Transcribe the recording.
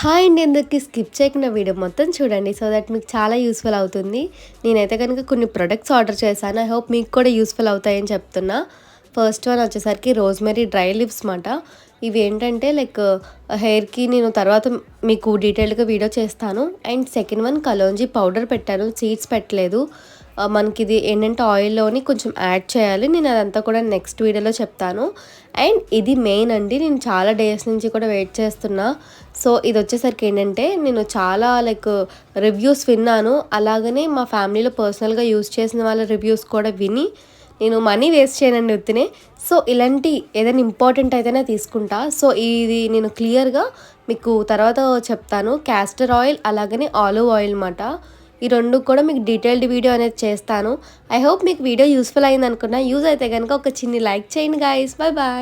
Hi అండి, అందరికి skip చేయకుండా వీడియో మొత్తం చూడండి సో దట్ మీకు చాలా యూస్ఫుల్ అవుతుంది. నేనైతే కనుక కొన్ని ప్రొడక్ట్స్ ఆర్డర్ చేశాను. ఐ హోప్ మీకు కూడా యూస్ఫుల్ అవుతాయని చెప్తున్నా. ఫస్ట్ వన్ వచ్చేసరికి రోజ్మెరీ డ్రై లిప్స్ మాట. ఇవి ఏంటంటే లైక్ హెయిర్కి నేను తర్వాత మీకు డీటెయిల్డ్గా వీడియో చేస్తాను. And second one kalonji powder పెట్టాను, సీడ్స్ పెట్టలేదు. మనకి ఇది ఏంటంటే ఆయిల్లోని కొంచెం యాడ్ చేయాలి. నేను అదంతా కూడా నెక్స్ట్ వీడియోలో చెప్తాను. అండ్ ఇది మెయిన్ అండి, నేను చాలా డేస్ నుంచి కూడా వెయిట్ చేస్తున్నా. సో ఇది వచ్చేసరికి ఏంటంటే నేను చాలా లైక్ రివ్యూస్ విన్నాను. అలాగనే మా ఫ్యామిలీలో పర్సనల్గా యూస్ చేసిన వాళ్ళ రివ్యూస్ కూడా విని నేను మనీ వేస్ట్ చేయనండి ఉత్తినే. సో ఇలాంటి ఏదైనా ఇంపార్టెంట్ అయితేనే తీసుకుంటా. సో ఇది నేను క్లియర్గా మీకు తర్వాత చెప్తాను. క్యాస్టర్ ఆయిల్ అలాగనే ఆలివ్ ఆయిల్ అన్నమాట. ఈ రెండు కూడా మీకు డీటెయిల్డ్ వీడియో అనేది చేస్తాను. ఐ హోప్ మీకు వీడియో యూస్ఫుల్ అయింది అనుకున్నా. యూజ్ అయితే కనుక ఒక చిన్ని లైక్ చేయండి గాయస్. Bye bye.